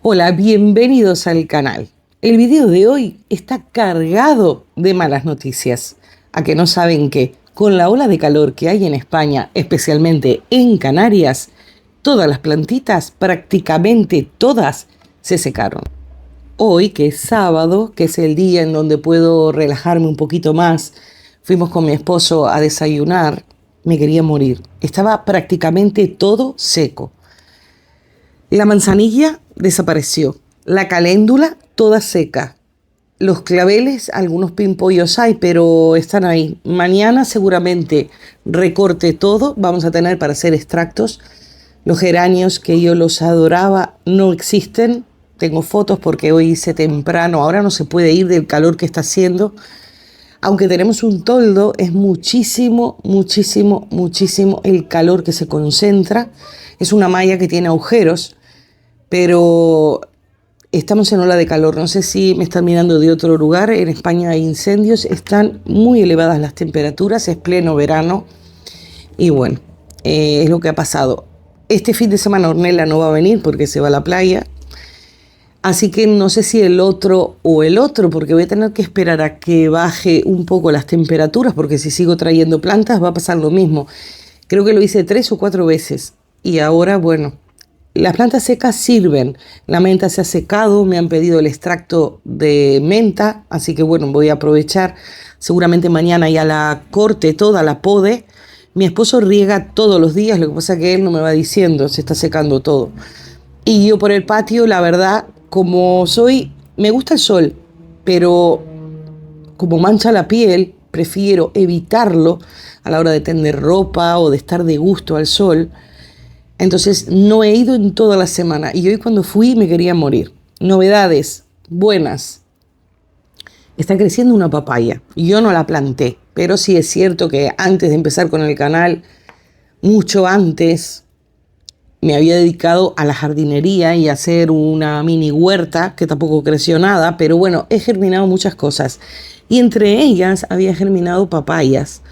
Hola, bienvenidos al canal. El video de hoy está cargado de malas noticias. A que no saben que con la ola de calor que hay en España, especialmente en Canarias, todas las plantitas, prácticamente todas, se secaron. Hoy, que es sábado, que es el día en donde puedo relajarme un poquito más, fuimos con mi esposo a desayunar, me quería morir. Estaba prácticamente todo seco. La manzanilla desapareció, la caléndula toda seca, los claveles, algunos pimpollos hay, pero están ahí. Mañana seguramente recorte todo, vamos a tener para hacer extractos. Los geranios que yo los adoraba no existen. Tengo fotos porque hoy hice temprano, ahora no se puede ir del calor que está haciendo. Aunque tenemos un toldo, es muchísimo, muchísimo, muchísimo el calor que se concentra. Es una malla que tiene agujeros, pero estamos en ola de calor. No sé si me están mirando de otro lugar. En España hay incendios, están muy elevadas las temperaturas, es pleno verano. Y bueno, es lo que ha pasado. Este fin de semana Ornella no va a venir porque se va a la playa. Así que no sé si el otro o el otro, porque voy a tener que esperar a que baje un poco las temperaturas, porque si sigo trayendo plantas va a pasar lo mismo. Creo que lo hice 3 o 4 veces. Y ahora, bueno, las plantas secas sirven. La menta se ha secado, me han pedido el extracto de menta, así que bueno, voy a aprovechar. Seguramente mañana ya la corte toda, la pode. Mi esposo riega todos los días, lo que pasa es que él no me va diciendo, se está secando todo. Y yo por el patio, la verdad, como soy, me gusta el sol, pero como mancha la piel, prefiero evitarlo a la hora de tender ropa o de estar de gusto al sol. Entonces no he ido en toda la semana y hoy cuando fui me quería morir. Novedades buenas. Está creciendo una papaya. Yo no la planté, pero sí es cierto que antes de empezar con el canal, mucho antes, me había dedicado a la jardinería y a hacer una mini huerta que tampoco creció nada, pero bueno, he germinado muchas cosas. Y entre ellas había germinado papayas.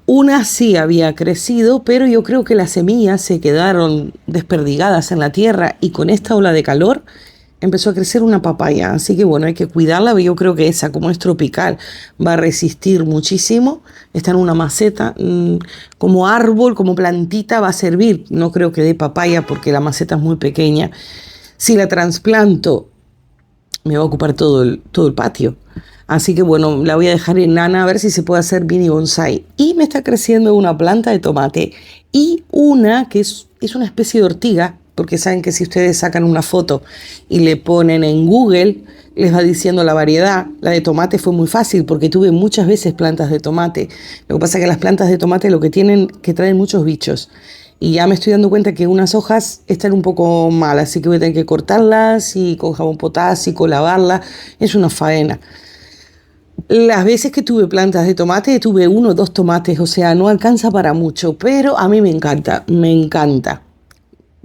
Una sí había crecido, pero yo creo que las semillas se quedaron desperdigadas en la tierra y con esta ola de calor empezó a crecer una papaya. Así que bueno, hay que cuidarla. Yo creo que esa, como es tropical, va a resistir muchísimo. Está en una maceta, como árbol, como plantita va a servir. No creo que dé papaya porque la maceta es muy pequeña. Si la trasplanto, me va a ocupar todo el patio. Así que bueno, la voy a dejar enana a ver si se puede hacer mini bonsai. Y me está creciendo una planta de tomate y una que es una especie de ortiga, porque saben que si ustedes sacan una foto y le ponen en Google, les va diciendo la variedad. La de tomate fue muy fácil porque tuve muchas veces plantas de tomate. Lo que pasa es que las plantas de tomate lo que tienen que traen muchos bichos. Y ya me estoy dando cuenta que unas hojas están un poco malas, así que voy a tener que cortarlas y con jabón potásico lavarlas. Es una faena. Las veces que tuve plantas de tomate, tuve 1 o 2 tomates, o sea, no alcanza para mucho, pero a mí me encanta, me encanta.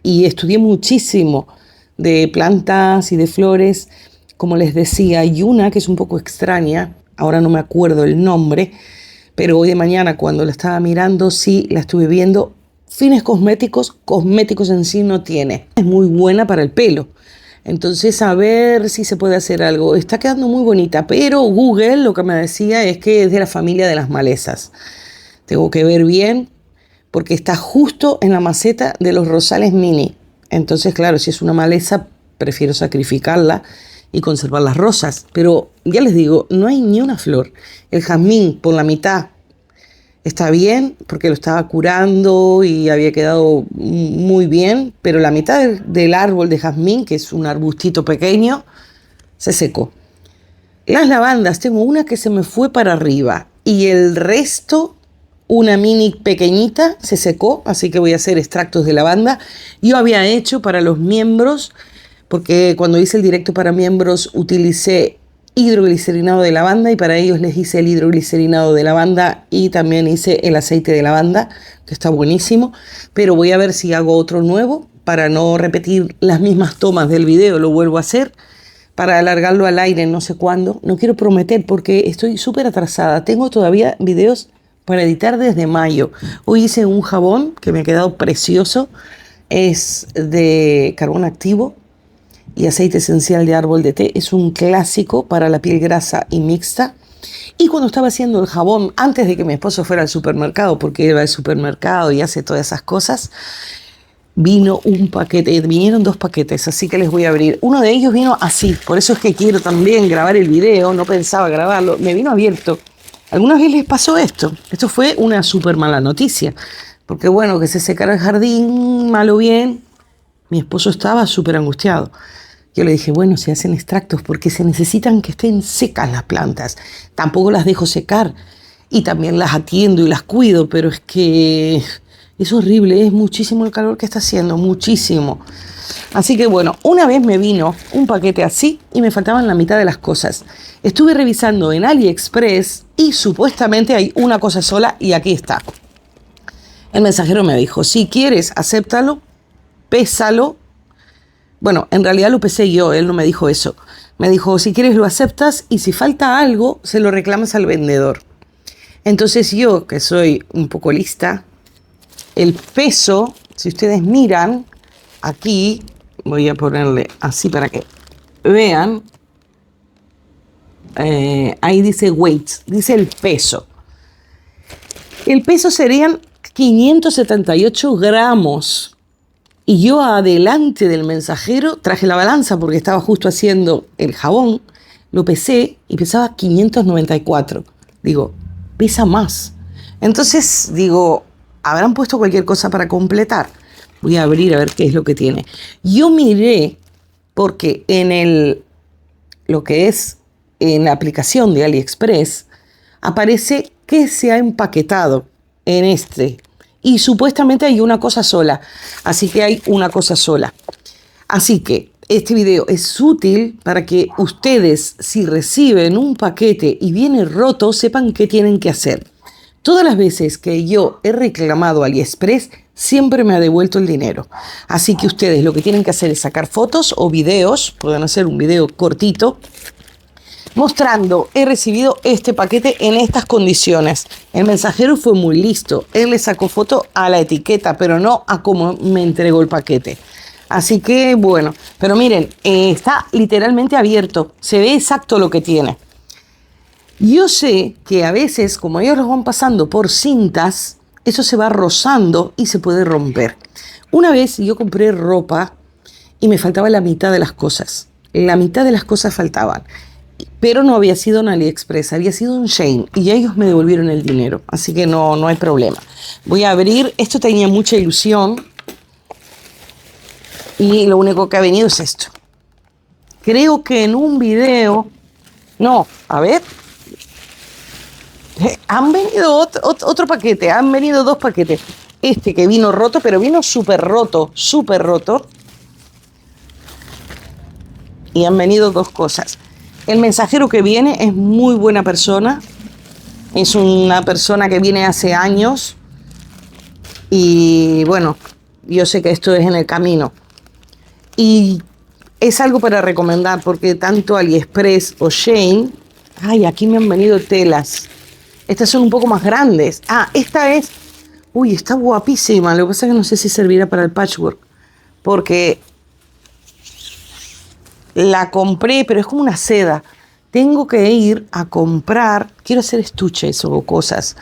Y estudié muchísimo de plantas y de flores. Como les decía, hay una que es un poco extraña, ahora no me acuerdo el nombre, pero hoy de mañana cuando la estaba mirando, sí, la estuve viendo. Fines cosméticos, cosméticos en sí no tiene. Es muy buena para el pelo. Entonces, a ver si se puede hacer algo. Está quedando muy bonita, pero Google lo que me decía es que es de la familia de las malezas. Tengo que ver bien porque está justo en la maceta de los rosales mini. Entonces, claro, si es una maleza, prefiero sacrificarla y conservar las rosas. Pero ya les digo, no hay ni una flor. El jazmín por la mitad está bien porque lo estaba curando y había quedado muy bien, pero la mitad del árbol de jazmín, que es un arbustito pequeño, se secó. Las lavandas, tengo una que se me fue para arriba y el resto, una mini pequeñita, se secó, así que voy a hacer extractos de lavanda. Yo había hecho para los miembros, porque cuando hice el directo para miembros utilicé hidroglicerinado de lavanda y para ellos les hice el hidroglicerinado de lavanda y también hice el aceite de lavanda, que está buenísimo, pero voy a ver si hago otro nuevo para no repetir las mismas tomas del video, lo vuelvo a hacer para alargarlo al aire no sé cuándo. No quiero prometer porque estoy súper atrasada, tengo todavía videos para editar desde mayo. Hoy hice un jabón que me ha quedado precioso, es de carbón activo y aceite esencial de árbol de té. Es un clásico para la piel grasa y mixta. Y cuando estaba haciendo el jabón, antes de que mi esposo fuera al supermercado, porque él va al supermercado y hace todas esas cosas, vino un paquete, vinieron 2 paquetes, así que les voy a abrir. Uno de ellos vino así, por eso es que quiero también grabar el video, no pensaba grabarlo, me vino abierto. ¿Alguna vez les pasó esto? Esto fue una súper mala noticia, porque bueno, que se secara el jardín, mal o bien, mi esposo estaba súper angustiado. Yo le dije, bueno, se hacen extractos porque se necesitan que estén secas las plantas. Tampoco las dejo secar y también las atiendo y las cuido, pero es que es horrible, es muchísimo el calor que está haciendo, muchísimo. Así que bueno, una vez me vino un paquete así y me faltaban la mitad de las cosas. Estuve revisando en AliExpress y supuestamente hay una cosa sola y aquí está. El mensajero me dijo, si quieres, acéptalo, pésalo. Bueno, en realidad lo pesé yo, él no me dijo eso. Me dijo, si quieres lo aceptas y si falta algo, se lo reclamas al vendedor. Entonces yo, que soy un poco lista, el peso, si ustedes miran, aquí, voy a ponerle así para que vean, ahí dice weight, dice el peso. El peso serían 578 gramos. Y yo adelante del mensajero traje la balanza porque estaba justo haciendo el jabón, lo pesé y pesaba 594. Digo, pesa más. Entonces digo, habrán puesto cualquier cosa para completar. Voy a abrir a ver qué es lo que tiene. Yo miré porque lo que es en la aplicación de AliExpress aparece que se ha empaquetado en este. Y supuestamente hay una cosa sola. Así que hay una cosa sola. Así que este video es útil para que ustedes, si reciben un paquete y viene roto, sepan qué tienen que hacer. Todas las veces que yo he reclamado a AliExpress, siempre me ha devuelto el dinero. Así que ustedes lo que tienen que hacer es sacar fotos o videos. Pueden hacer un video cortito mostrando, he recibido este paquete en estas condiciones. El mensajero fue muy listo. Él le sacó foto a la etiqueta, pero no a cómo me entregó el paquete. Así que, bueno, pero miren, está literalmente abierto. Se ve exacto lo que tiene. Yo sé que a veces, como ellos los van pasando por cintas, eso se va rozando y se puede romper. Una vez yo compré ropa y me faltaba la mitad de las cosas. La mitad de las cosas faltaban. Pero no había sido en AliExpress, había sido en Shein y ellos me devolvieron el dinero, así que no hay problema. Voy a abrir, esto tenía mucha ilusión y lo único que ha venido es esto. Creo que en un video, no, a ver, han venido otro paquete, han venido 2 paquetes. Este que vino roto, pero vino súper roto, y han venido 2 cosas. El mensajero que viene es muy buena persona. Es una persona que viene hace años. Y bueno, yo sé que esto es en el camino. Y es algo para recomendar porque tanto AliExpress o Shein... Ay, aquí me han venido telas. Estas son un poco más grandes. Ah, esta es... Uy, está guapísima. Lo que pasa es que no sé si servirá para el patchwork. Porque... la compré, pero es como una seda. Tengo que ir a comprar, quiero hacer estuches o cosas,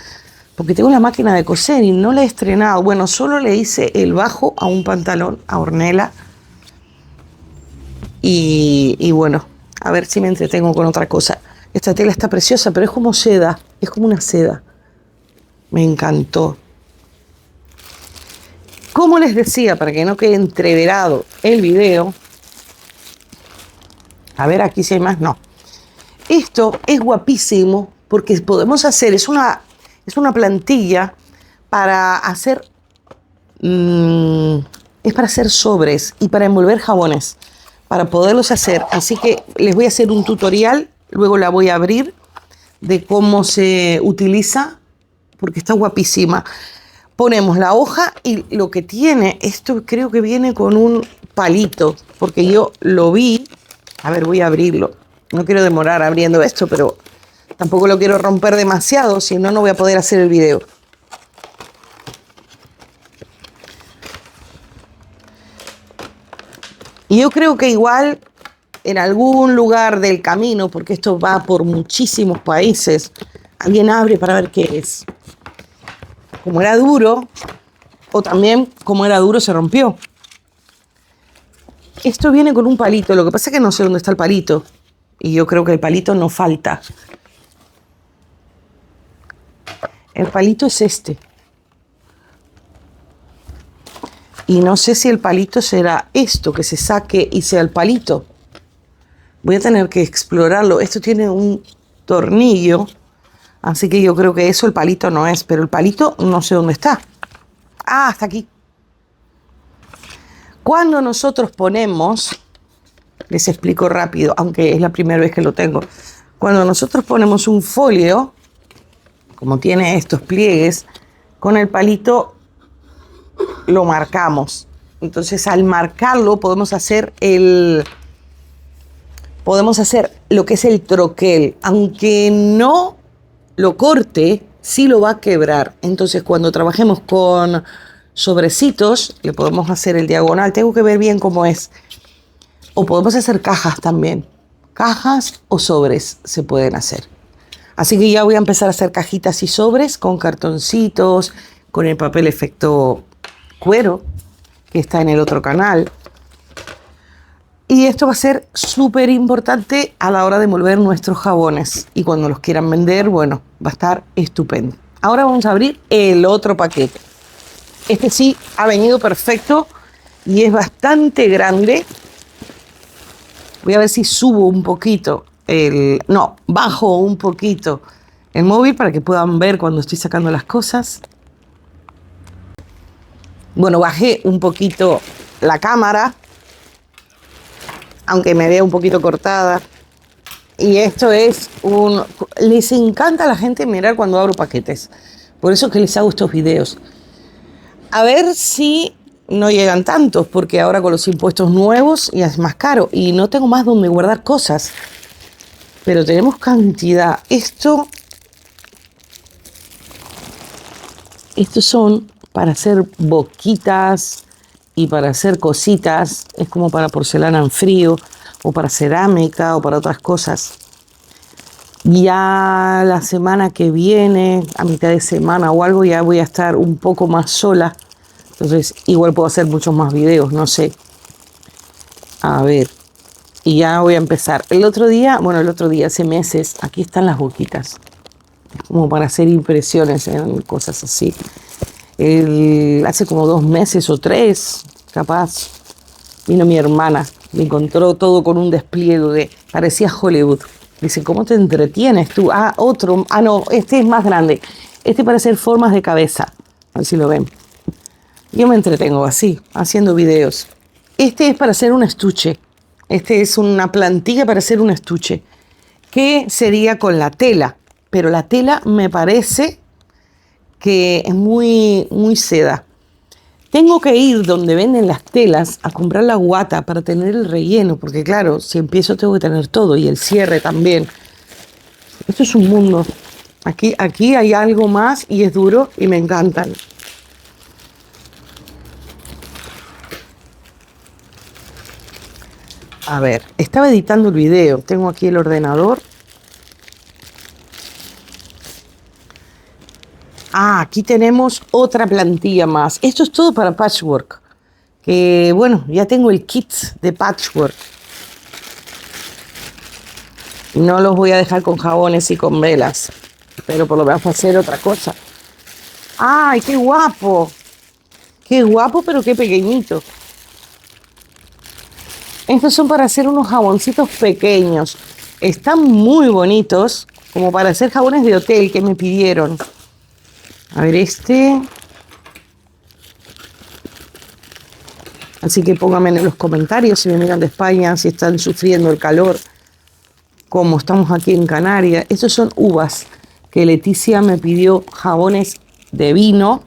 porque tengo la máquina de coser y no la he estrenado. Bueno, solo le hice el bajo a un pantalón, a Ornella. Y bueno, a ver si me entretengo con otra cosa. Esta tela está preciosa, pero es como seda, es como una seda. Me encantó. Como les decía, para que no quede entreverado el video, a ver, aquí si hay más, no. Esto es guapísimo porque podemos hacer, es una plantilla para hacer, es para hacer sobres y para envolver jabones, para poderlos hacer. Así que les voy a hacer un tutorial, luego la voy a abrir, de cómo se utiliza, porque está guapísima. Ponemos la hoja y lo que tiene, esto creo que viene con un palito, porque yo lo vi. A ver, voy a abrirlo. No quiero demorar abriendo esto, pero tampoco lo quiero romper demasiado, si no, no voy a poder hacer el video. Y yo creo que igual en algún lugar del camino, porque esto va por muchísimos países, alguien abre para ver qué es. Como era duro, o también como era duro se rompió. Esto viene con un palito, lo que pasa es que no sé dónde está el palito. Y yo creo que el palito no falta. El palito es este. Y no sé si el palito será esto, que se saque y sea el palito. Voy a tener que explorarlo. Esto tiene un tornillo, así que yo creo que eso el palito no es, pero el palito no sé dónde está. Ah, está aquí. Cuando nosotros ponemos, les explico rápido, aunque es la primera vez que lo tengo. Cuando nosotros ponemos un folio, como tiene estos pliegues, con el palito lo marcamos. Entonces, al marcarlo podemos hacer lo que es el troquel. Aunque no lo corte, sí lo va a quebrar. Entonces, cuando trabajemos con sobrecitos, le podemos hacer el diagonal. Tengo que ver bien cómo es. O podemos hacer cajas también. Cajas o sobres se pueden hacer. Así que ya voy a empezar a hacer cajitas y sobres con cartoncitos, con el papel efecto cuero, que está en el otro canal. Y esto va a ser súper importante a la hora de envolver nuestros jabones. Y cuando los quieran vender, bueno, va a estar estupendo. Ahora vamos a abrir el otro paquete. Este sí ha venido perfecto y es bastante grande. Voy a ver si subo un poquito bajo un poquito el móvil para que puedan ver cuando estoy sacando las cosas. Bueno, bajé un poquito la cámara, aunque me vea un poquito cortada. Y esto es les encanta a la gente mirar cuando abro paquetes. Por eso es que les hago estos videos. A ver si no llegan tantos, porque ahora con los impuestos nuevos ya es más caro y no tengo más donde guardar cosas. Pero tenemos cantidad. Estos son para hacer boquitas y para hacer cositas. Es como para porcelana en frío o para cerámica o para otras cosas. Ya la semana que viene, a mitad de semana o algo, ya voy a estar un poco más sola. Entonces igual puedo hacer muchos más videos, no sé. A ver. Y ya voy a empezar. El otro día, hace meses, aquí están las boquitas. Es como para hacer impresiones en cosas así. Hace como 2 meses o 3, capaz, vino mi hermana. Me encontró todo con un despliegue parecía Hollywood. Dice, ¿cómo te entretienes tú? Otro. No, este es más grande. Este para hacer formas de cabeza. A ver si lo ven. Yo me entretengo así, haciendo videos. Este es para hacer un estuche. Este es una plantilla para hacer un estuche. Que sería con la tela. Pero la tela me parece que es muy, muy seda. Tengo que ir donde venden las telas a comprar la guata para tener el relleno. Porque claro, si empiezo tengo que tener todo. Y el cierre también. Esto es un mundo. Aquí hay algo más y es duro y me encantan. A ver, estaba editando el video. Tengo aquí el ordenador. Aquí tenemos otra plantilla más. Esto es todo para patchwork. Que bueno, ya tengo el kit de patchwork. No los voy a dejar con jabones y con velas. Pero por lo menos hacer otra cosa. ¡Ay, qué guapo! Qué guapo, pero qué pequeñito. Estos son para hacer unos jaboncitos pequeños. Están muy bonitos, como para hacer jabones de hotel que me pidieron. A ver este. Así que pónganme en los comentarios si me miran de España, si están sufriendo el calor, como estamos aquí en Canarias. Estos son uvas, que Leticia me pidió jabones de vino.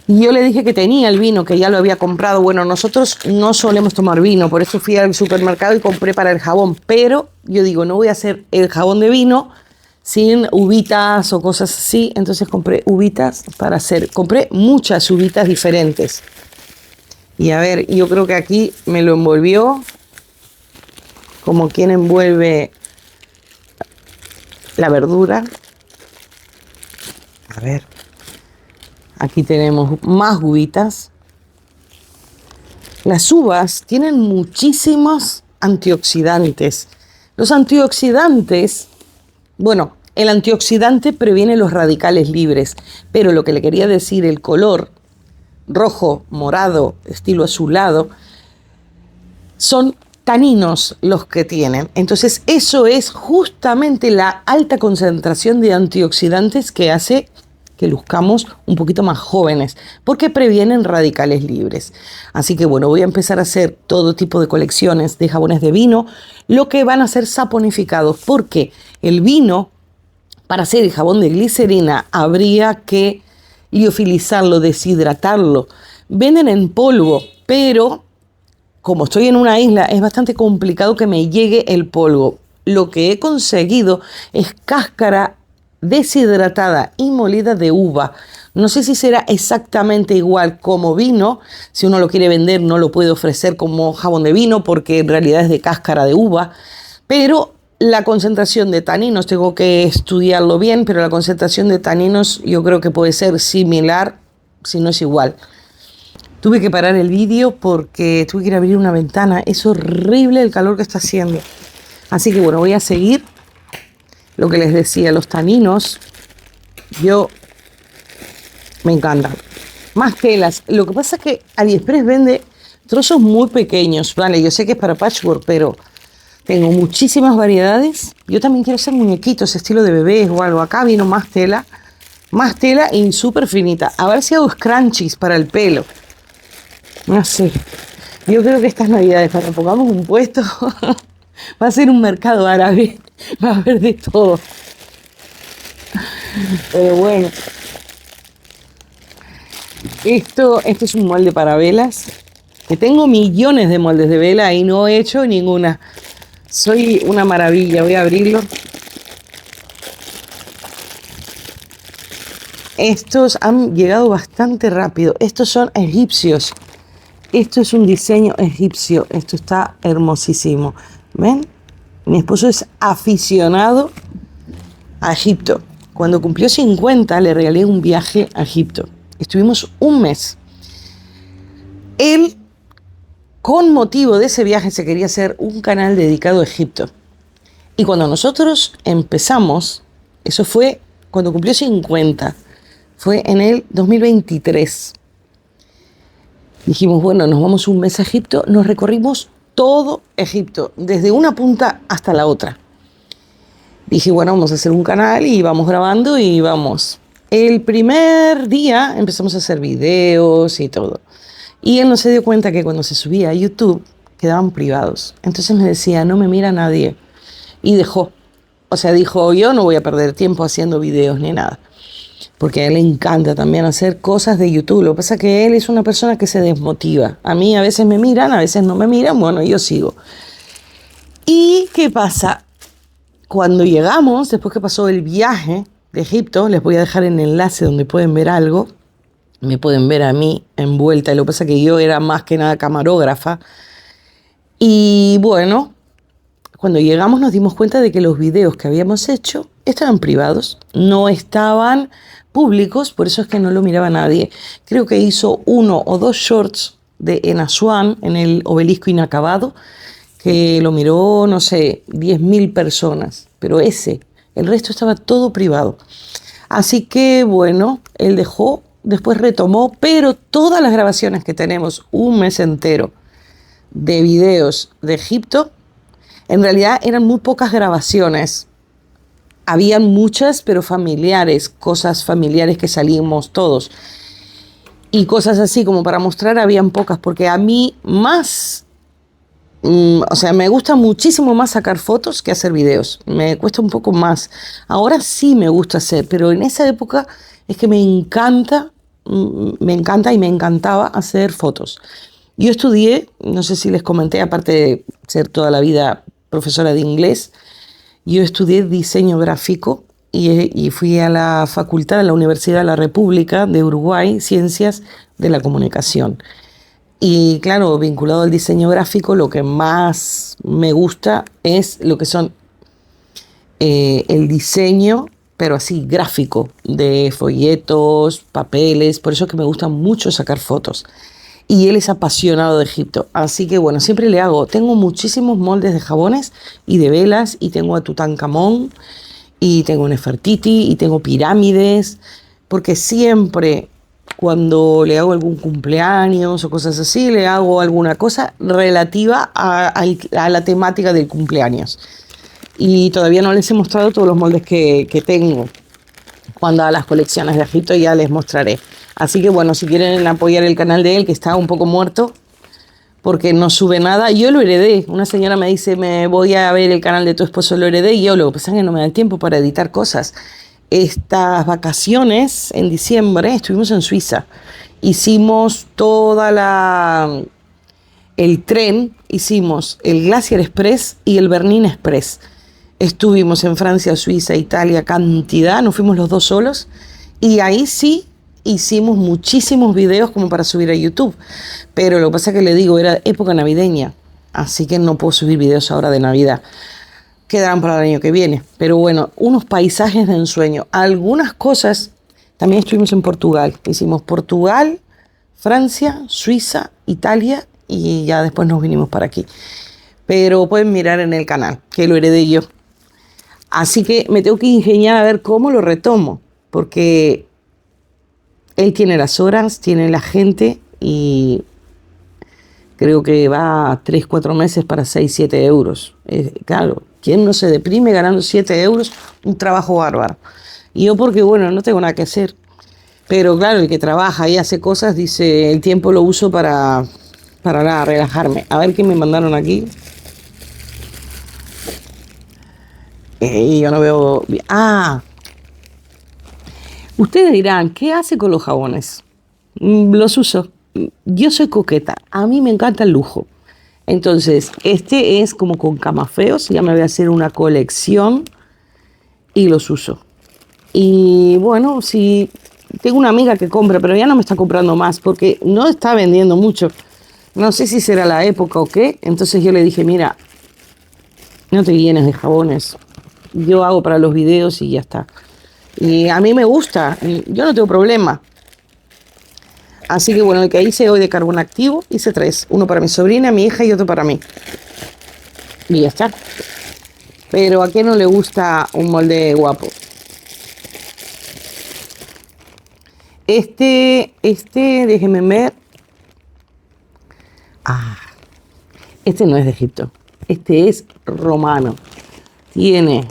Y yo le dije que tenía el vino, que ya lo había comprado. Bueno, nosotros no solemos tomar vino, por eso fui al supermercado y compré para el jabón. Pero yo digo, no voy a hacer el jabón de vino sin uvitas o cosas así. Entonces compré uvitas para hacer. Compré muchas uvitas diferentes. Y a ver, yo creo que aquí me lo envolvió como quien envuelve la verdura. A ver, aquí tenemos más uvitas. Las uvas tienen muchísimos antioxidantes. Los antioxidantes, bueno, el antioxidante previene los radicales libres, pero lo que le quería decir, el color rojo, morado, estilo azulado, son taninos los que tienen. Entonces eso es justamente la alta concentración de antioxidantes que hace que luzcamos un poquito más jóvenes, porque previenen radicales libres. Así que bueno, voy a empezar a hacer todo tipo de colecciones de jabones de vino, lo que van a ser saponificados, porque el vino, para hacer el jabón de glicerina, habría que liofilizarlo, deshidratarlo. Venden en polvo, pero como estoy en una isla, es bastante complicado que me llegue el polvo. Lo que he conseguido es cáscara deshidratada y molida de uva. No sé si será exactamente igual como vino. Si uno lo quiere vender, no lo puede ofrecer como jabón de vino porque en realidad es de cáscara de uva. Pero la concentración de taninos, tengo que estudiarlo bien, pero la concentración de taninos yo creo que puede ser similar, si no es igual. Tuve que parar el vídeo porque tuve que ir a abrir una ventana. Es horrible el calor que está haciendo. Así que bueno, voy a seguir. Lo que les decía, los taninos, yo me encantan. Más telas. Lo que pasa es que AliExpress vende trozos muy pequeños. Vale, yo sé que es para patchwork, pero tengo muchísimas variedades. Yo también quiero hacer muñequitos, estilo de bebés o algo. Acá vino más tela y súper finita. A ver si hago scrunchies para el pelo. No sé. Yo creo que estas navidades, cuando pongamos un puesto, va a ser un mercado árabe. Va a haber de todo. Pero bueno. Esto es un molde para velas. Que tengo millones de moldes de vela y no he hecho ninguna. Soy una maravilla. Voy a abrirlo. Estos han llegado bastante rápido. Estos son egipcios. Esto es un diseño egipcio. Esto está hermosísimo. ¿Ven? Mi esposo es aficionado a Egipto. Cuando cumplió 50 le regalé un viaje a Egipto. Estuvimos un mes. Él, con motivo de ese viaje, se quería hacer un canal dedicado a Egipto. Y cuando nosotros empezamos, eso fue cuando cumplió 50, fue en el 2023. Dijimos, bueno, nos vamos un mes a Egipto, nos recorrimos todo Egipto, desde una punta hasta la otra. Dije, bueno, vamos a hacer un canal y vamos grabando y vamos. El primer día empezamos a hacer videos y todo. Y él no se dio cuenta que cuando se subía a YouTube quedaban privados. Entonces me decía, no me mira nadie. Y dejó. O sea, dijo, yo no voy a perder tiempo haciendo videos ni nada. Porque a él le encanta también hacer cosas de YouTube. Lo que pasa es que él es una persona que se desmotiva. A mí a veces me miran, a veces no me miran. Bueno, yo sigo. ¿Y qué pasa? Cuando llegamos, después que pasó el viaje de Egipto, les voy a dejar el enlace donde pueden ver algo. Me pueden ver a mí envuelta. Lo que pasa es que yo era más que nada camarógrafa. Y bueno, cuando llegamos nos dimos cuenta de que los videos que habíamos hecho estaban privados. No estaban públicos, por eso es que no lo miraba nadie. Creo que hizo 1 o 2 shorts en Asuán, en el obelisco inacabado, que lo miró, no sé, 10.000 personas. Pero el resto estaba todo privado. Así que bueno, él dejó, después retomó, pero todas las grabaciones que tenemos, un mes entero de videos de Egipto, en realidad eran muy pocas grabaciones. Habían muchas, pero familiares, cosas familiares que salimos todos. Y cosas así como para mostrar habían pocas, porque a mí me gusta muchísimo más sacar fotos que hacer videos. Me cuesta un poco más. Ahora sí me gusta hacer, pero en esa época es que me encanta y me encantaba hacer fotos. Yo estudié, no sé si les comenté, aparte de ser toda la vida profesora de inglés, yo estudié diseño gráfico y fui a la facultad de la Universidad de la República de Uruguay, Ciencias de la Comunicación. Y claro, vinculado al diseño gráfico, lo que más me gusta es lo que son el diseño, pero así gráfico, de folletos, papeles. Por eso es que me gusta mucho sacar fotos. Y él es apasionado de Egipto. Así que bueno, siempre le hago. Tengo muchísimos moldes de jabones y de velas. Y tengo a Tutankamón. Y tengo Nefertiti. Y tengo pirámides. Porque siempre cuando le hago algún cumpleaños o cosas así, le hago alguna cosa relativa a la temática del cumpleaños. Y todavía no les he mostrado todos los moldes que tengo. Cuando haga las colecciones de Egipto ya les mostraré. Así que bueno, si quieren apoyar el canal de él, que está un poco muerto, porque no sube nada, yo lo heredé. Una señora me dice, me voy a ver el canal de tu esposo, lo heredé, y yo lo que pasa es que no me da el tiempo para editar cosas. Estas vacaciones, en diciembre, estuvimos en Suiza. Hicimos el tren, hicimos el Glacier Express y el Bernin Express. Estuvimos en Francia, Suiza, Italia, cantidad, nos fuimos los dos solos. Y ahí sí hicimos muchísimos videos como para subir a YouTube. Pero lo que pasa es que le digo, era época navideña, así que no puedo subir videos ahora de Navidad. Quedarán para el año que viene. Pero bueno, unos paisajes de ensueño. Algunas cosas, también estuvimos en Portugal. Hicimos Portugal, Francia, Suiza, Italia y ya después nos vinimos para aquí. Pero pueden mirar en el canal, que lo heredé yo. Así que me tengo que ingeniar a ver cómo lo retomo, porque él tiene las horas, tiene la gente y creo que va a 3, 4 meses para 6, 7 euros. Claro, ¿quién no se deprime ganando 7 euros? Un trabajo bárbaro. Y yo porque, bueno, no tengo nada que hacer. Pero claro, el que trabaja y hace cosas dice, el tiempo lo uso para nada, relajarme. A ver qué me mandaron aquí. Y yo no veo... Ustedes dirán, ¿qué hace con los jabones? Los uso. Yo soy coqueta. A mí me encanta el lujo. Entonces, este es como con camafeos. Ya me voy a hacer una colección y los uso. Y bueno, si tengo una amiga que compra, pero ya no me está comprando más porque no está vendiendo mucho. No sé si será la época o qué. Entonces yo le dije, mira, no te llenes de jabones. Yo hago para los videos y ya está. Y a mí me gusta, yo no tengo problema. Así que bueno, el que hice hoy de carbón activo, hice 3. Uno para mi sobrina, mi hija y otro para mí. Y ya está. Pero ¿a quién no le gusta un molde guapo? Déjenme ver. Este no es de Egipto. Este es romano. Tiene...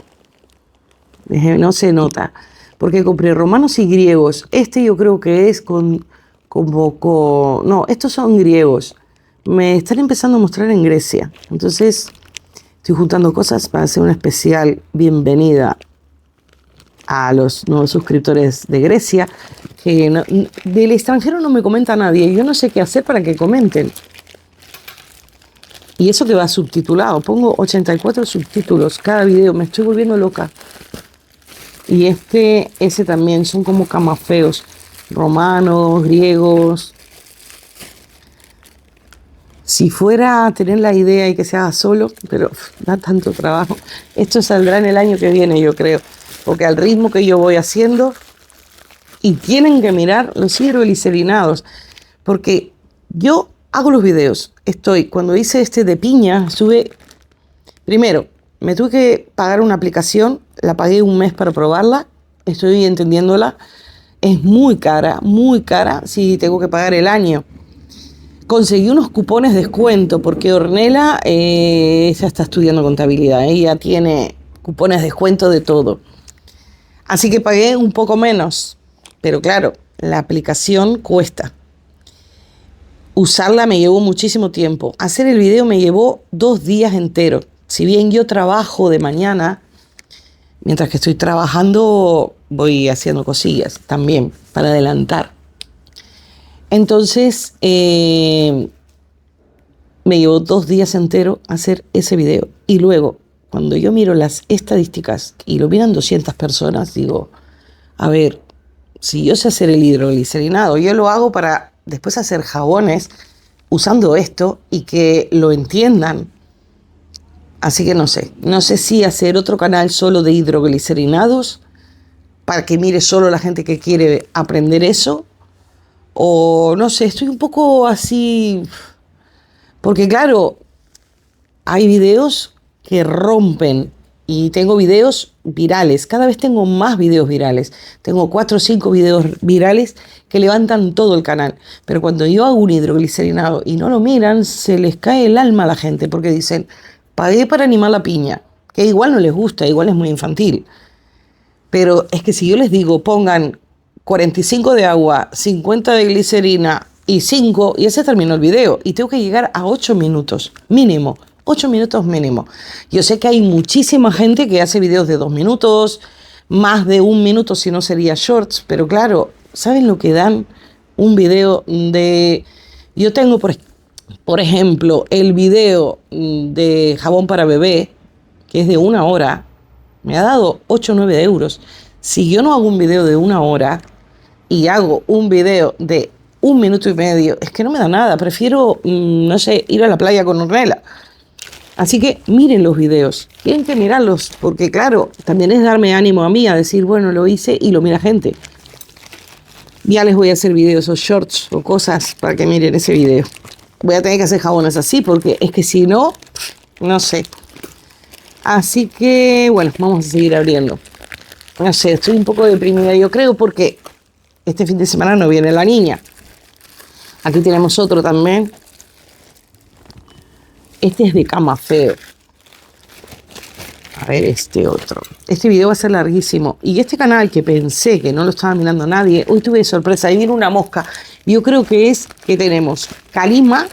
No se nota, porque compré romanos y griegos. Este yo creo que es no, estos son griegos. Me están empezando a mostrar en Grecia. Entonces estoy juntando cosas para hacer una especial bienvenida a los nuevos suscriptores de Grecia. Que del extranjero no me comenta nadie. Yo no sé qué hacer para que comenten. Y eso que va subtitulado. Pongo 84 subtítulos cada video. Me estoy volviendo loca. Y ese también son como camafeos, romanos, griegos. Si fuera a tener la idea y que se haga solo, pero da tanto trabajo. Esto saldrá en el año que viene, yo creo. Porque al ritmo que yo voy haciendo, y tienen que mirar los hidroglicerinados. Porque yo hago los videos. Cuando hice este de piña, primero, me tuve que pagar una aplicación, la pagué un mes para probarla, estoy entendiéndola, es muy cara, si tengo que pagar el año. Conseguí unos cupones de descuento, porque Ornella ya está estudiando contabilidad, ella tiene cupones de descuento de todo. Así que pagué un poco menos, pero claro, la aplicación cuesta. Usarla me llevó muchísimo tiempo, hacer el video me llevó 2 días enteros. Si bien yo trabajo de mañana, mientras que estoy trabajando voy haciendo cosillas también para adelantar. Entonces me llevó 2 días enteros hacer ese video. Y luego, cuando yo miro las estadísticas y lo miran 200 personas, digo, a ver, si yo sé hacer el hidroglicerinado, yo lo hago para después hacer jabones usando esto y que lo entiendan. Así que no sé si hacer otro canal solo de hidroglicerinados para que mire solo la gente que quiere aprender eso, o no sé, estoy un poco así, porque claro, hay videos que rompen y tengo videos virales, cada vez tengo más videos virales, tengo 4 o 5 videos virales que levantan todo el canal, pero cuando yo hago un hidroglicerinado y no lo miran, se les cae el alma a la gente porque dicen, pagué para animar la piña, que igual no les gusta, igual es muy infantil, pero es que si yo les digo pongan 45 de agua, 50 de glicerina y 5, y ese terminó el video. Y tengo que llegar a 8 minutos mínimo. 8 minutos mínimo. Yo sé que hay muchísima gente que hace videos de 2 minutos, más de 1 minuto si no sería shorts, pero claro, ¿saben lo que dan un video de... Yo tengo, por ejemplo, el video de jabón para bebé, que es de 1 hora, me ha dado 8 o 9 euros. Si yo no hago un video de 1 hora y hago un video de 1 minuto y medio, es que no me da nada. Prefiero, no sé, ir a la playa con Ornella. Así que miren los videos, tienen que mirarlos, porque claro, también es darme ánimo a mí a decir, bueno, lo hice y lo mira gente. Ya les voy a hacer videos o shorts o cosas para que miren ese video. Voy a tener que hacer jabones así, porque es que si no, no sé. Así que, bueno, vamos a seguir abriendo. No sé, estoy un poco deprimida, yo creo, porque este fin de semana no viene la niña. Aquí tenemos otro también. Este es de cama feo. A ver, este otro. Este video va a ser larguísimo. Y este canal que pensé que no lo estaba mirando nadie, hoy tuve sorpresa. Ahí viene una mosca. Yo creo que tenemos calima.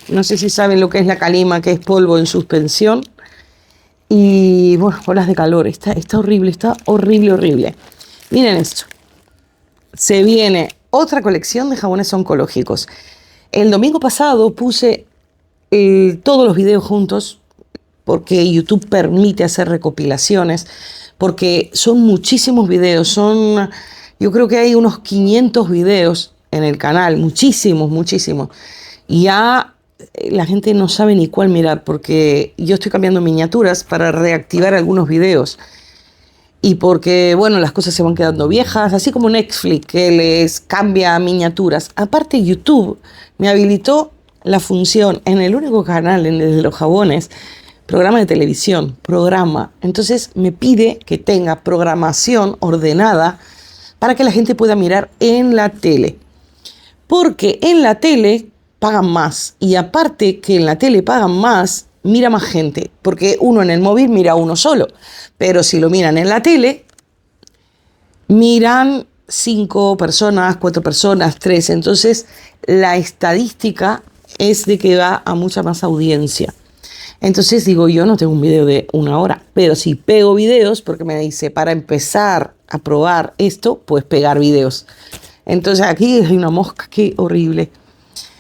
No sé si saben lo que es la calima, que es polvo en suspensión. Y bueno, olas de calor. Está horrible, horrible. Miren esto. Se viene otra colección de jabones oncológicos. El domingo pasado puse todos los videos juntos, porque YouTube permite hacer recopilaciones, porque son muchísimos videos, yo creo que hay unos 500 videos en el canal, muchísimos. Y ya la gente no sabe ni cuál mirar, porque yo estoy cambiando miniaturas para reactivar algunos videos. Y porque, bueno, las cosas se van quedando viejas, así como Netflix, que les cambia miniaturas. Aparte, YouTube me habilitó la función en el único canal, en el de los jabones, programa de televisión, Entonces me pide que tenga programación ordenada para que la gente pueda mirar en la tele. Porque en la tele pagan más. Y aparte que en la tele pagan más, mira más gente. Porque uno en el móvil mira uno solo. Pero si lo miran en la tele, miran 5 personas, 4 personas, 3. Entonces la estadística es de que va a mucha más audiencia. Entonces digo, yo no tengo un video de 1 hora, pero si pego videos, porque me dice, para empezar a probar esto, puedes pegar videos. Entonces aquí hay una mosca, qué horrible.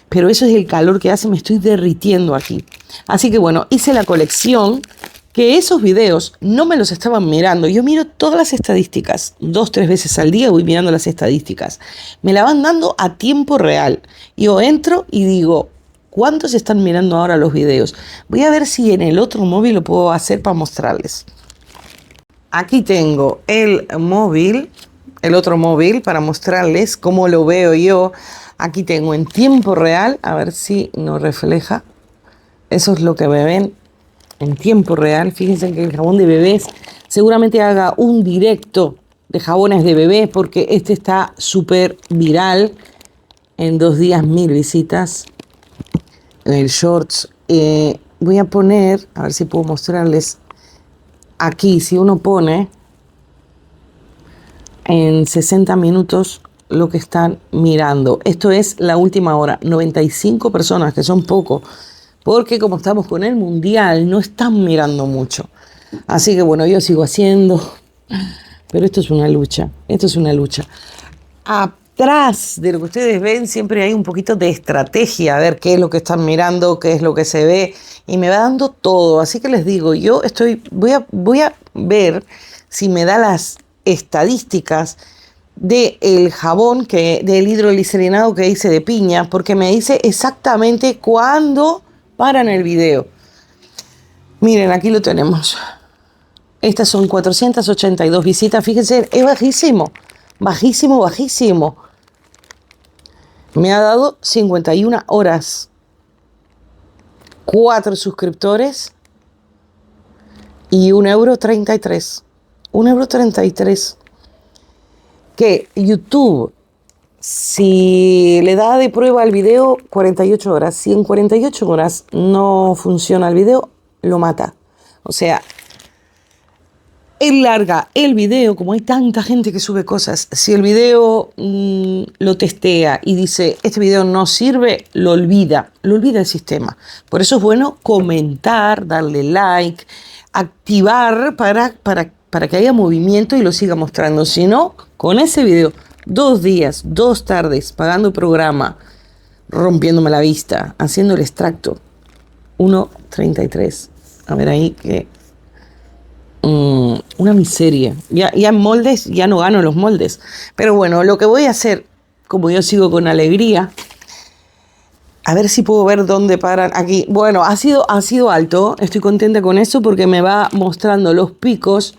Pero eso es el calor que hace, me estoy derritiendo aquí. Así que bueno, hice la colección, que esos videos no me los estaban mirando. Yo miro todas las estadísticas, 2 o 3 veces al día voy mirando las estadísticas. Me la van dando a tiempo real. Yo entro y digo, ¿cuántos están mirando ahora los videos? Voy a ver si en el otro móvil lo puedo hacer para mostrarles. Aquí tengo el otro móvil para mostrarles cómo lo veo yo. Aquí tengo en tiempo real, a ver si nos refleja. Eso es lo que me ven en tiempo real. Fíjense que el jabón de bebés seguramente haga un directo de jabones de bebés, porque este está súper viral. En 2 días 1000 visitas. El shorts. Voy a poner, a ver si puedo mostrarles. Aquí, si uno pone en 60 minutos lo que están mirando. Esto es la última hora. 95 personas, que son poco. Porque como estamos con el mundial, no están mirando mucho. Así que bueno, yo sigo haciendo. Pero esto es una lucha. Atrás de lo que ustedes ven siempre hay un poquito de estrategia, a ver qué es lo que están mirando, qué es lo que se ve, y me va dando todo. Así que les digo, voy a ver si me da las estadísticas del jabón, del hidroglicerinado que hice de piña, porque me dice exactamente cuándo paran el video. Miren, aquí lo tenemos. Estas son 482 visitas. Fíjense, es bajísimo. Bajísimo, bajísimo. Me ha dado 51 horas. 4 suscriptores. Y 1,33 €. 1,33 €. Que YouTube, si le da de prueba al video 48 horas, si en 48 horas no funciona el video, lo mata. O sea, él larga el video, como hay tanta gente que sube cosas, si el video lo testea y dice, este video no sirve, lo olvida el sistema. Por eso es bueno comentar, darle like, activar para que haya movimiento y lo siga mostrando. Si no, con ese video, 2 días, 2 tardes, pagando programa, rompiéndome la vista, haciendo el extracto, 1,33. A ver ahí que... una miseria. Ya en moldes, ya no gano los moldes. Pero bueno, lo que voy a hacer, como yo sigo con alegría, a ver si puedo ver dónde paran aquí. Bueno, ha sido alto. Estoy contenta con eso porque me va mostrando los picos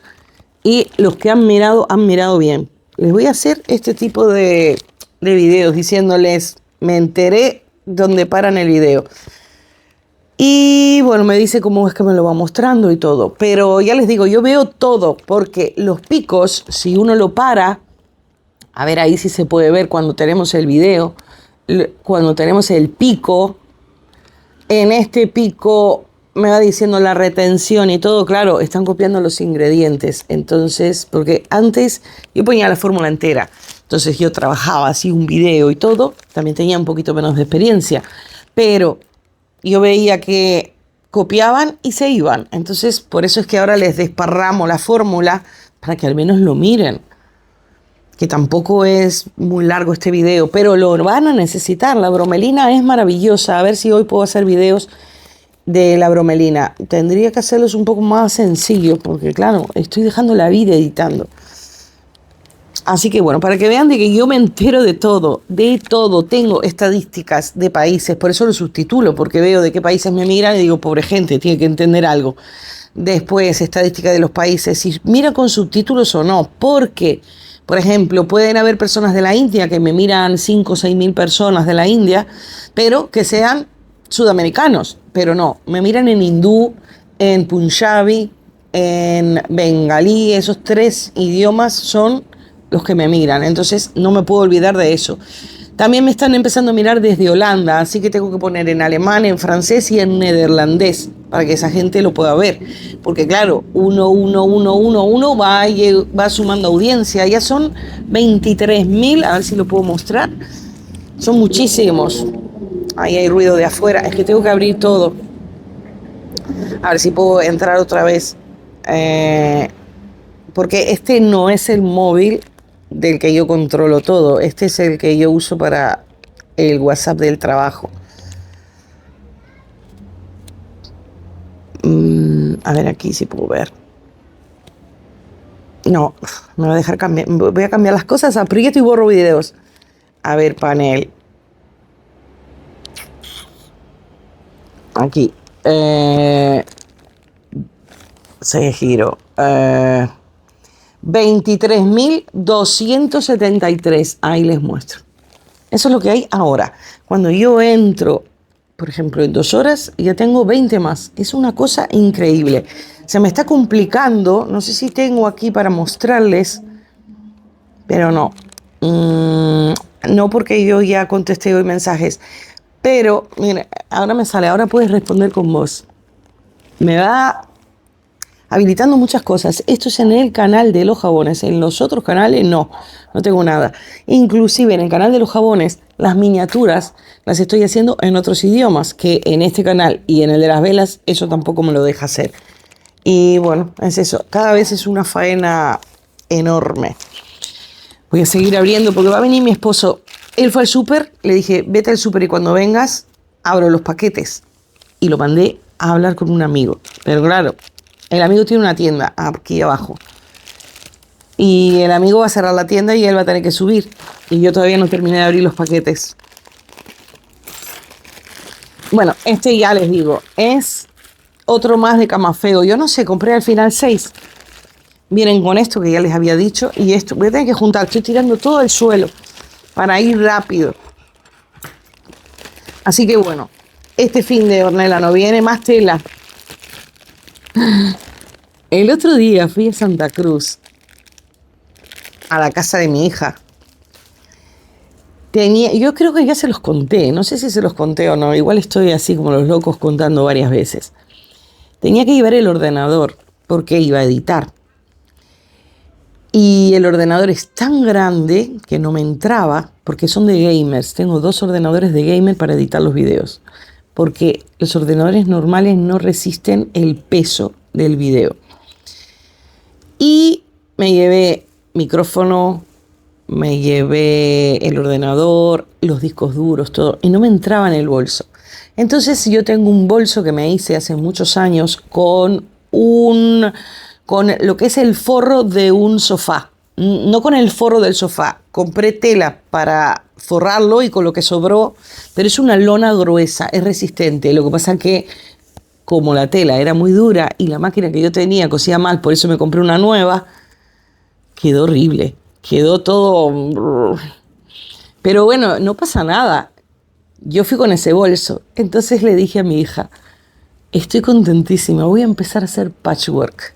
y los que han mirado bien. Les voy a hacer este tipo de videos diciéndoles, me enteré dónde paran el video. Y bueno, me dice cómo es que me lo va mostrando y todo. Pero ya les digo, yo veo todo porque los picos, si uno lo para, a ver ahí sí se puede ver cuando tenemos el video, cuando tenemos el pico, en este pico me va diciendo la retención y todo, claro, están copiando los ingredientes. Entonces, porque antes yo ponía la fórmula entera, entonces yo trabajaba así un video y todo, también tenía un poquito menos de experiencia, pero yo veía que copiaban y se iban. Entonces, por eso es que ahora les desparramo la fórmula para que al menos lo miren. Que tampoco es muy largo este video, pero lo van a necesitar. La bromelina es maravillosa. A ver si hoy puedo hacer videos de la bromelina. Tendría que hacerlos un poco más sencillos, porque claro, estoy dejando la vida editando. Así que bueno, para que vean de que yo me entero de todo, tengo estadísticas de países, por eso lo subtitulo, porque veo de qué países me miran y digo, pobre gente, tiene que entender algo. Después, estadística de los países, si mira con subtítulos o no, porque, por ejemplo, pueden haber personas de la India que me miran 5 o 6 mil personas de la India, pero que sean sudamericanos, pero no, me miran en hindú, en punjabi, en bengalí, esos 3 idiomas son los que me miran, entonces no me puedo olvidar de eso. También me están empezando a mirar desde Holanda, así que tengo que poner en alemán, en francés y en neerlandés para que esa gente lo pueda ver, porque claro, uno va sumando audiencia, ya son 23.000, a ver si lo puedo mostrar, son muchísimos. Ahí hay ruido de afuera, es que tengo que abrir todo, a ver si puedo entrar otra vez, porque este no es el móvil del que yo controlo todo. Este es el que yo uso para el WhatsApp del trabajo. A ver aquí si puedo ver. No, me va a dejar cambiar. Voy a cambiar las cosas, aprieto y borro videos. A ver, panel. Aquí. Se giro. 23.273. Ahí les muestro. Eso es lo que hay ahora. Cuando yo entro, por ejemplo, en 2 horas, ya tengo 20 más. Es una cosa increíble. Se me está complicando. No sé si tengo aquí para mostrarles, pero no. No, porque yo ya contesté hoy mensajes. Pero, mira, ahora me sale. Ahora puedes responder con voz. Me va habilitando muchas cosas. Esto es en el canal de los jabones. En los otros canales no tengo nada. Inclusive en el canal de los jabones, las miniaturas las estoy haciendo en otros idiomas, que en este canal y en el de las velas, eso tampoco me lo deja hacer. Y bueno, es eso. Cada vez es una faena enorme. Voy a seguir abriendo porque va a venir mi esposo. Él fue al súper, le dije, vete al súper y cuando vengas, abro los paquetes. Y lo mandé a hablar con un amigo. Pero claro, el amigo tiene una tienda aquí abajo. Y el amigo va a cerrar la tienda y él va a tener que subir. Y yo todavía no terminé de abrir los paquetes. Bueno, este ya les digo, es otro más de Camafeo. Yo no sé, compré al final 6. Vienen con esto que ya les había dicho. Y esto, voy a tener que juntar. Estoy tirando todo el suelo para ir rápido. Así que bueno, este fin de Ornella no viene más tela. El otro día fui a Santa Cruz, a la casa de mi hija. Yo creo que ya se los conté, no sé si se los conté o no, igual estoy así como los locos contando varias veces. Tenía que llevar el ordenador porque iba a editar. Y el ordenador es tan grande que no me entraba, porque son de gamers. Tengo 2 ordenadores de gamer para editar los videos, porque los ordenadores normales no resisten el peso del video. Y me llevé micrófono, me llevé el ordenador, los discos duros, todo, y no me entraba en el bolso. Entonces yo tengo un bolso que me hice hace muchos años con lo que es el forro de un sofá. No con el forro del sofá. Compré tela para forrarlo y con lo que sobró, pero es una lona gruesa, es resistente. Lo que pasa es que como la tela era muy dura y la máquina que yo tenía cosía mal, por eso me compré una nueva, quedó horrible. Quedó todo... Pero bueno, no pasa nada. Yo fui con ese bolso. Entonces le dije a mi hija, estoy contentísima, voy a empezar a hacer patchwork.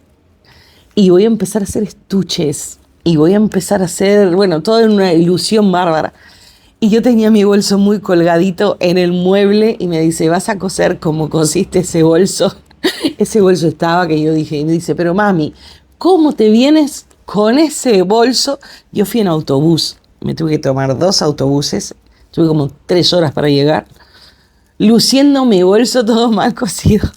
Y voy a empezar a hacer estuches. Y voy a empezar a hacer, bueno, toda una ilusión bárbara. Y yo tenía mi bolso muy colgadito en el mueble y me dice, ¿vas a coser como cosiste ese bolso? Ese bolso estaba que yo dije, y me dice, pero mami, ¿cómo te vienes con ese bolso? Yo fui en autobús, me tuve que tomar 2 autobuses, tuve como 3 horas para llegar, luciendo mi bolso todo mal cosido.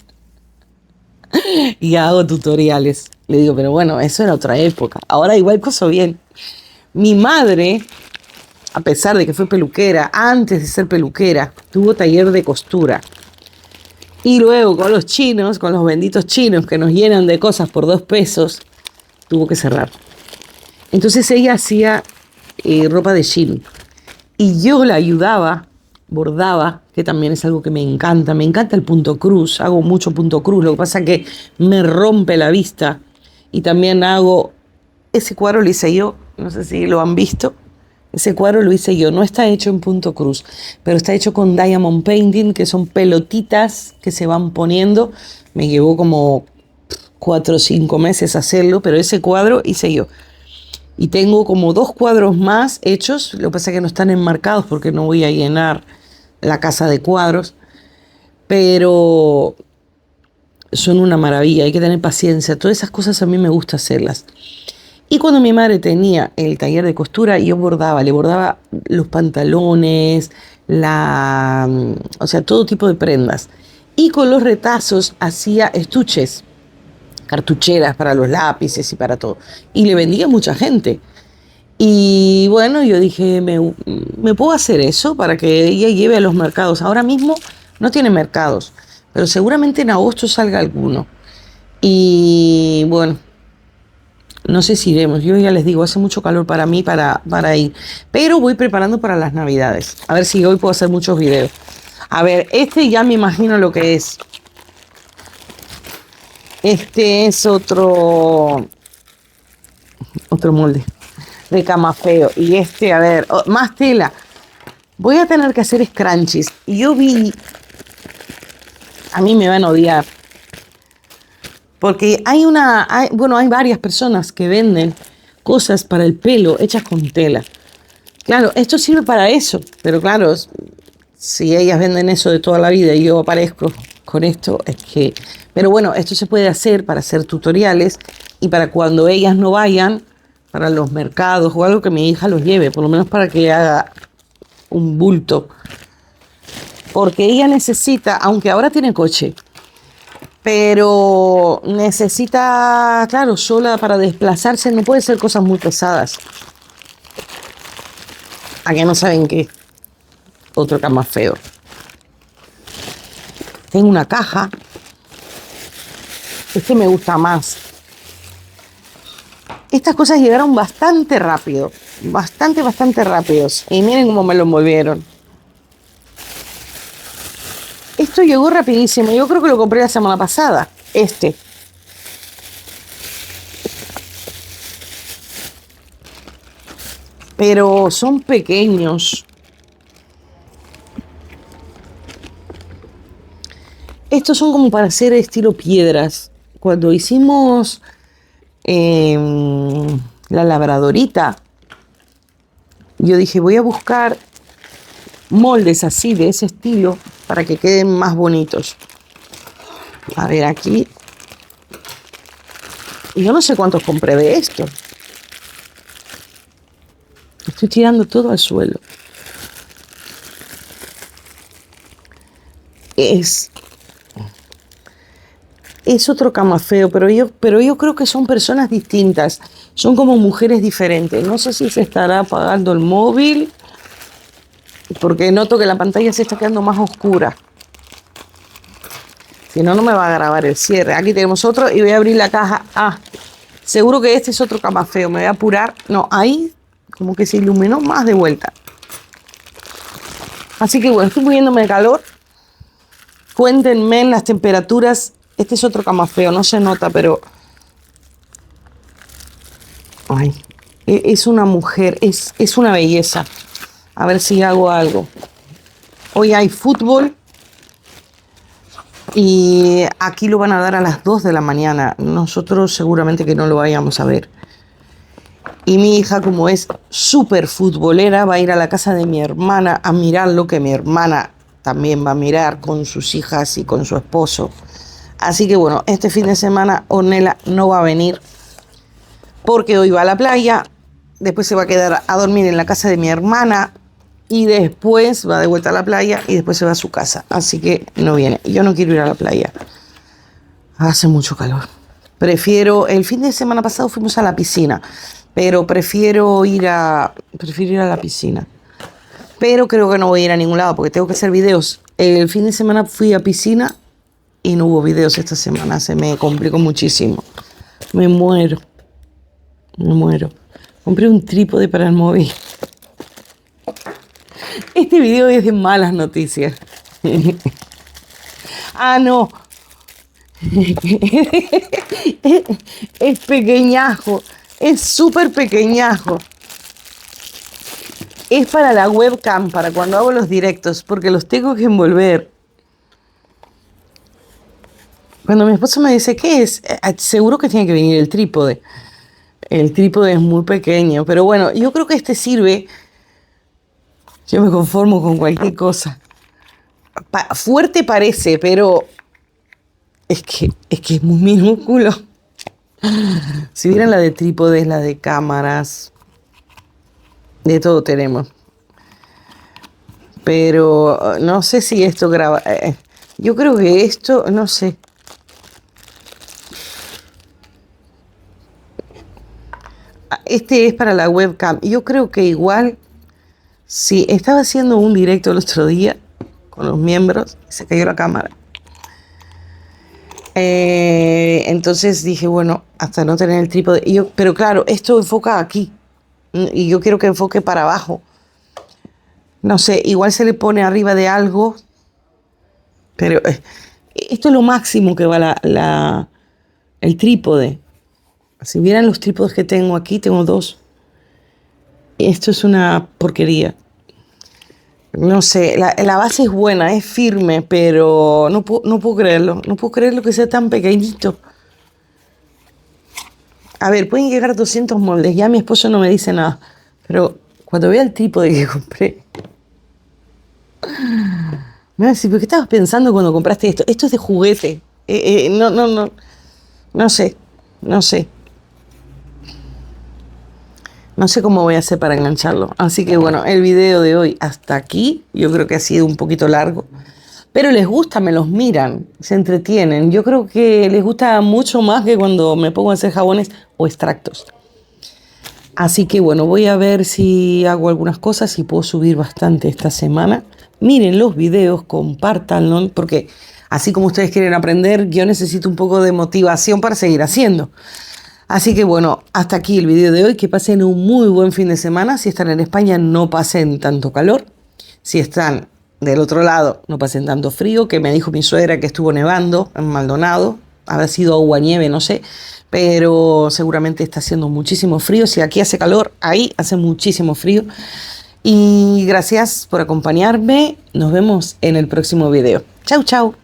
Y hago tutoriales. Le digo, pero bueno, eso era otra época. Ahora igual coso bien. Mi madre, a pesar de que fue peluquera, antes de ser peluquera, tuvo taller de costura. Y luego con los chinos, con los benditos chinos que nos llenan de cosas por 2 pesos, tuvo que cerrar. Entonces ella hacía ropa de jean. Y yo la ayudaba, bordaba, que también es algo que me encanta. Me encanta el punto cruz, hago mucho punto cruz. Lo que pasa es que me rompe la vista. Y también hago, ese cuadro lo hice yo, no sé si lo han visto. Ese cuadro lo hice yo, no está hecho en punto cruz, pero está hecho con diamond painting, que son pelotitas que se van poniendo. Me llevó como 4 o 5 meses hacerlo, pero ese cuadro hice yo. Y tengo como 2 cuadros más hechos, lo que pasa es que no están enmarcados porque no voy a llenar la casa de cuadros, pero son una maravilla, hay que tener paciencia. Todas esas cosas a mí me gusta hacerlas. Y cuando mi madre tenía el taller de costura, yo bordaba, le bordaba los pantalones, o sea, todo tipo de prendas. Y con los retazos hacía estuches, cartucheras para los lápices y para todo. Y le vendía a mucha gente. Y bueno, yo dije, ¿me puedo hacer eso para que ella lleve a los mercados? Ahora mismo no tiene mercados, pero seguramente en agosto salga alguno. Y bueno, no sé si iremos. Yo ya les digo, hace mucho calor para mí para ir. Pero voy preparando para las Navidades. A ver si hoy puedo hacer muchos videos. A ver, este ya me imagino lo que es. Este es otro molde de Camafeo. Y este, a ver, más tela. Voy a tener que hacer scrunchies. Y yo vi, a mí me van a odiar, porque hay varias personas que venden cosas para el pelo hechas con tela. Claro, esto sirve para eso, pero claro, si ellas venden eso de toda la vida y yo aparezco con esto, es que... Pero bueno, esto se puede hacer para hacer tutoriales y para cuando ellas no vayan, para los mercados o algo, que mi hija los lleve, por lo menos para que haga un bulto. Porque ella necesita, aunque ahora tiene coche, pero necesita, claro, sola para desplazarse, no puede ser cosas muy pesadas. ¿A que no saben qué? Otro Camafeo. Tengo una caja. Este me gusta más. Estas cosas llegaron bastante rápido, bastante rápidos. Y miren cómo me lo envolvieron. Esto llegó rapidísimo. Yo creo que lo compré la semana pasada. Pero son pequeños. Estos son como para hacer estilo piedras. Cuando hicimos la labradorita, yo dije, voy a buscar moldes así, de ese estilo, para que queden más bonitos. A ver, aquí. Yo no sé cuántos compré de esto. Estoy tirando todo al suelo. Es otro camafeo, pero yo creo que son personas distintas. Son como mujeres diferentes. No sé si se estará apagando el móvil, porque noto que la pantalla se está quedando más oscura. Si no, no me va a grabar el cierre. Aquí tenemos otro y voy a abrir la caja. Seguro que este es otro camafeo. Me voy a apurar. No, ahí como que se iluminó más de vuelta. Así que bueno, estoy muriéndome de calor. Cuéntenme las temperaturas. Este es otro camafeo, no se nota, pero... Ay, es una mujer, es una belleza. A ver si hago algo. Hoy hay fútbol. Y aquí lo van a dar a las 2 de la mañana. Nosotros seguramente que no lo vayamos a ver. Y mi hija, como es súper futbolera, va a ir a la casa de mi hermana a mirar lo que mi hermana también va a mirar con sus hijas y con su esposo. Así que bueno, este fin de semana Ornella no va a venir porque hoy va a la playa, después se va a quedar a dormir en la casa de mi hermana y después va de vuelta a la playa y después se va a su casa. Así que no viene. Yo no quiero ir a la playa. Hace mucho calor. El fin de semana pasado fuimos a la piscina, pero prefiero ir a la piscina. Pero creo que no voy a ir a ningún lado porque tengo que hacer videos. El fin de semana fui a piscina y no hubo videos esta semana. Se me complicó muchísimo. Me muero. Compré un trípode para el móvil. Este video es de malas noticias. No. Es pequeñajo. Es súper pequeñajo. Es para la webcam, para cuando hago los directos, porque los tengo que envolver. Cuando mi esposo me dice, ¿qué es? Seguro que tiene que venir el trípode. El trípode es muy pequeño, pero bueno, yo creo que este sirve. Yo me conformo con cualquier cosa. Fuerte parece, pero es que es muy minúsculo. Si vieran la de trípodes, la de cámaras, de todo tenemos. Pero no sé si esto graba. Yo creo que esto, no sé. Este es para la webcam. Yo creo que igual, sí, estaba haciendo un directo el otro día con los miembros y se cayó la cámara. Entonces dije, bueno, hasta no tener el trípode. Pero claro, esto enfoca aquí. Y yo quiero que enfoque para abajo. No sé, igual se le pone arriba de algo. Pero esto es lo máximo que va el trípode. Si vieran los trípodes que tengo aquí, tengo 2. Esto es una porquería. No sé, la base es buena, es firme, pero no puedo creerlo. No puedo creerlo que sea tan pequeñito. A ver, pueden llegar 200 moldes. Ya mi esposo no me dice nada. Pero cuando vea el trípode que compré, me va a decir, ¿pero qué estabas pensando cuando compraste esto? Esto es de juguete. No sé. No sé cómo voy a hacer para engancharlo. Así que bueno, el video de hoy hasta aquí. Yo creo que ha sido un poquito largo. Pero les gusta, me los miran, se entretienen. Yo creo que les gusta mucho más que cuando me pongo a hacer jabones o extractos. Así que bueno, voy a ver si hago algunas cosas y puedo subir bastante esta semana. Miren los videos, compártanlo, porque así como ustedes quieren aprender, yo necesito un poco de motivación para seguir haciendo. Así que bueno, hasta aquí el video de hoy. Que pasen un muy buen fin de semana. Si están en España, no pasen tanto calor. Si están del otro lado, no pasen tanto frío. Que me dijo mi suegra que estuvo nevando en Maldonado. Habrá sido agua nieve, no sé. Pero seguramente está haciendo muchísimo frío. Si aquí hace calor, ahí hace muchísimo frío. Y gracias por acompañarme. Nos vemos en el próximo video. Chau, chau.